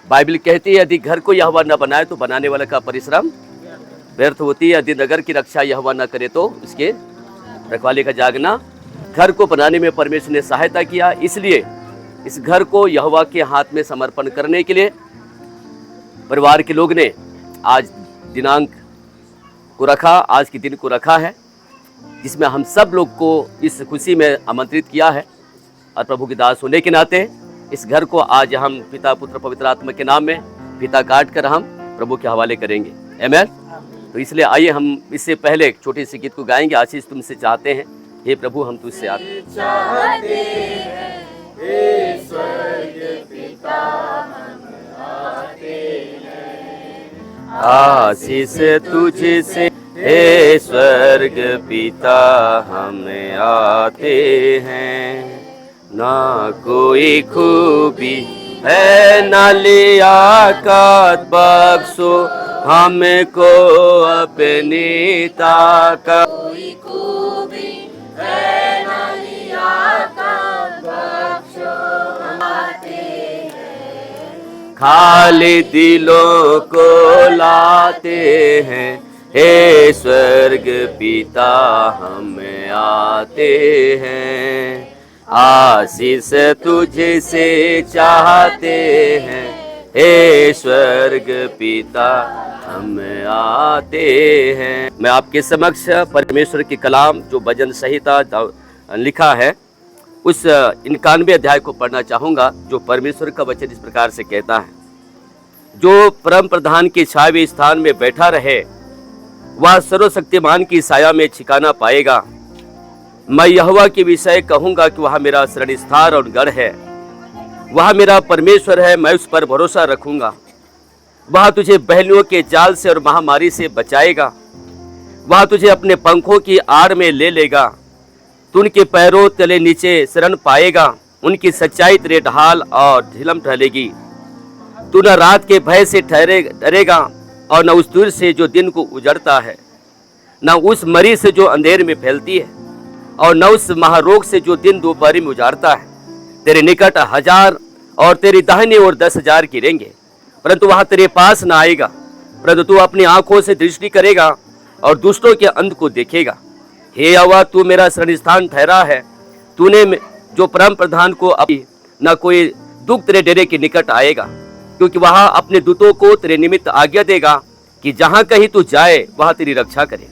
Bible कहती है यदि घर को यहोवा न बनाए तो बनाने वाले का परिश्रम व्यर्थ होती है। यदि नगर की रक्षा यहोवा न करे तो उसके रखवाले का जागना। घर को बनाने में परमेश्वर ने सहायता किया, इसलिए इस घर को यहोवा के हाथ में समर्पण करने के लिए परिवार के लोग ने आज दिनांक को रखा, आज के दिन को रखा है, जिसमें हम सब लोग को इस खुशी में आमंत्रित किया है। और प्रभु के दास होने के नाते इस घर को आज हम पिता पुत्र पवित्र आत्मा के नाम में पिता काट कर हम प्रभु के हवाले करेंगे। आमीन। तो इसलिए आइए हम इससे पहले एक छोटी सी गीत को गाएंगे। आशीष तुमसे चाहते हैं, हे प्रभु हम तुझसे आते हैं। हे स्वर्ग पिता हम आते हैं, आशीष तुझसे हे स्वर्ग पिता हम आते हैं। ना कोई खूबी है ना लियाकत, बख्शो हमको अपनी ताकत। कोई खूबी है ना लियाकत, बख्शो हम आते हैं। खाली दिलों को लाते हैं, हे स्वर्ग पिता हम आते हैं। आशीष तुझे से चाहते हैं, हे स्वर्ग पिता हम आते हैं। मैं आपके समक्ष परमेश्वर के कलाम जो भजन संहिता लिखा है उस 91 अध्याय को पढ़ना चाहूँगा, जो परमेश्वर का वचन इस प्रकार से कहता है, जो परम प्रधान के छावे स्थान में बैठा रहे वह सर्वशक्तिमान की साया में ठिकाना पाएगा। मैं यहोवा के विषय कहूँगा कि वह मेरा शरण स्थान और गढ़ है, वह मेरा परमेश्वर है, मैं उस पर भरोसा रखूँगा। वह तुझे बहलियों के जाल से और महामारी से बचाएगा, वह तुझे अपने पंखों की आड़ में ले लेगा। तू उनके पैरों तले नीचे शरण पाएगा, उनकी सच्चाई तेरे ढाल और झिलम ठहरेगी। तू न रात के भय से डरेगा और न उस दूर से जो दिन को उजड़ता है, न उस मरी से जो अंधेर में फैलती है, और न उस महारोग से जो दिन दोपहर में उजाड़ता है। तेरे निकट 1000 और तेरी दाहिनी ओर 10,000 गिरेंगे, परंतु वह तेरे पास न आएगा। परंतु तू अपनी आंखों से दृष्टि करेगा और दुष्टों के अंत को देखेगा। हे यहोवा तू मेरा शरण स्थान ठहरा है, तूने जो परम प्रधान को अभी न कोई दुख तेरे डेरे के निकट आएगा, क्योंकि वह अपने दूतों को तेरे निमित्त आज्ञा देगा कि जहां कहीं तू जाए वहां तेरी रक्षा करे।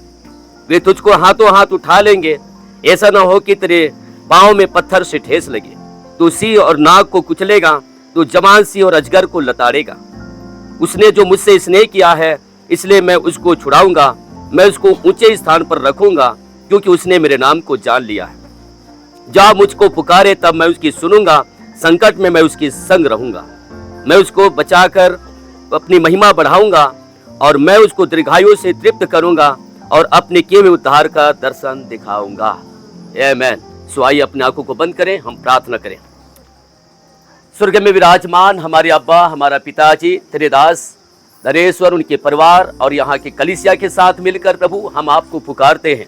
वे तुझको हाथों हाथ उठा लेंगे, ऐसा न हो कि तेरे पांव में पत्थर से ठेस लगे। तू सिंह और नाग को कुचलेगा, तू जवान सिंह और अजगर को लताड़ेगा। उसने जो मुझसे स्नेह किया है इसलिए मैं उसको छुड़ाऊंगा, मैं उसको ऊंचे स्थान पर रखूंगा, क्योंकि उसने मेरे नाम को जान लिया है। जब मुझको पुकारे तब मैं उसकी सुनूंगा, संकट में मैं उसकी संग रहूंगा। मैं उसको बचाकर अपनी महिमा बढ़ाऊंगा और मैं उसको दीर्घायु से तृप्त करूंगा और अपने किए हुए उद्धार का दर्शन दिखाऊंगा। आमीन। सो आइए अपने आंखों को बंद करें, हम प्रार्थना करें। स्वर्ग में विराजमान हमारे अब्बा, हमारा पिताजी, तेरे दास धनेश्वर, उनके परिवार और यहाँ के कलीसिया के साथ मिलकर प्रभु हम आपको पुकारते हैं।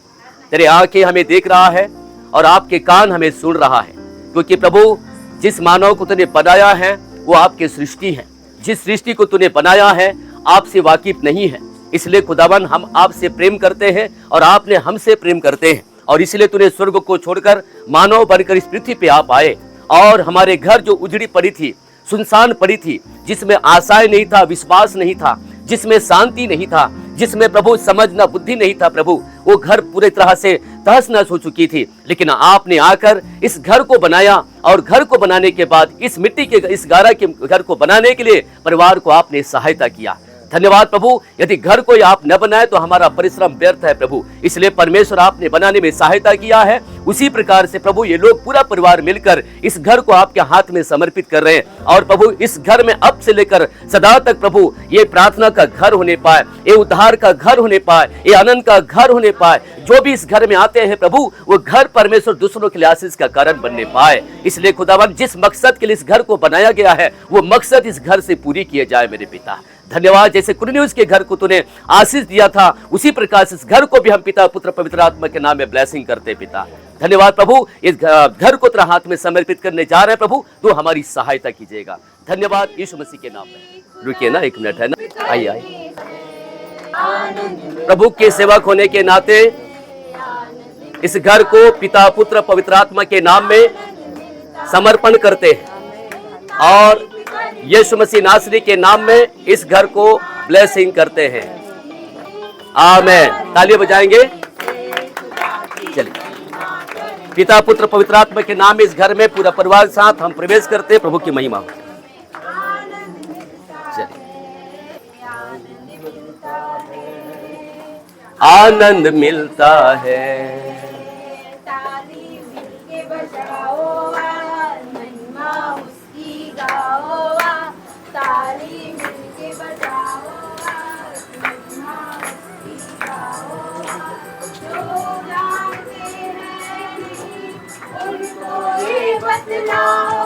तेरे आंखें हमें देख रहा है और आपके कान हमें सुन रहा है, क्योंकि प्रभु जिस मानव को तूने बनाया है वो आपकी सृष्टि है। जिस सृष्टि को तूने बनाया है आपसे वाकिफ नहीं है, इसलिए खुदावन हम आपसे प्रेम करते हैं और आपने हमसे प्रेम करते हैं, और इसलिए तूने स्वर्ग को छोड़कर मानव बनकर इस पृथ्वी पे आप आए। और हमारे घर जो उजड़ी पड़ी थी, सुनसान पड़ी थी, जिसमें आशाएं नहीं था, विश्वास नहीं था, जिसमें शांति नहीं था, जिसमें प्रभु समझना बुद्धि नहीं था, प्रभु वो घर पूरी तरह से तहस नहस हो चुकी थी। लेकिन आपने आकर इस घर को बनाया, और घर को बनाने के बाद इस मिट्टी के इस गारा के घर को बनाने के लिए परिवार को आपने सहायता किया। धन्यवाद प्रभु। यदि घर को आप न बनाए तो हमारा परिश्रम व्यर्थ है प्रभु, इसलिए परमेश्वर आपने बनाने में सहायता किया है। उसी प्रकार से प्रभु ये लोग पूरा परिवार मिलकर इस घर को आपके हाथ में समर्पित कर रहे हैं। और प्रभु इस घर में अब से लेकर सदा तक प्रभु ये प्रार्थना का घर होने पाए, ये उद्धार का घर होने पाए, ये आनंद का घर होने पाए। जो भी इस घर में आते हैं प्रभु वो घर परमेश्वर दूसरों के लिए आशीष का कारण बनने पाए। इसलिए खुदावन जिस मकसद के लिए इस घर को बनाया गया है वो मकसद इस घर से पूरी किए जाए मेरे पिता। धन्यवाद। जैसे कुरनेलियुस के घर को तूने आशीष दिया था, उसी प्रकार से इस घर को भी हम पिता पुत्र पवित्र आत्मा के नाम में ब्लेसिंग करते पिता। धन्यवाद प्रभु, इस घर को तेरा हाथ में समर्पित करने जा रहे हैं प्रभु, तू हमारी सहायता कीजिएगा। धन्यवाद यीशु मसीह के नाम में। रुकिए ना, 1 मिनट है ना, आइए आइए। प्रभु के सेवक होने के नाते इस घर को पिता पुत्र पवित्र आत्मा के नाम में समर्पण करते हैं और यीशु मसीह नासरी के नाम में इस घर को ब्लेसिंग करते हैं। आमीन। तालियां बजाएंगे। चलिए, पिता पुत्र पवित्र आत्मा के नाम में इस घर में पूरा परिवार के साथ हम प्रवेश करते हैं। प्रभु की महिमा हो। चलिए, आनंद मिलता है, ताली मिलके बजाओ, महिमा उसकी गाओ, ताली मिलके बजाओ, महिमा उसकी गाओ। जो जानते हैं उनको ये बतलाओ,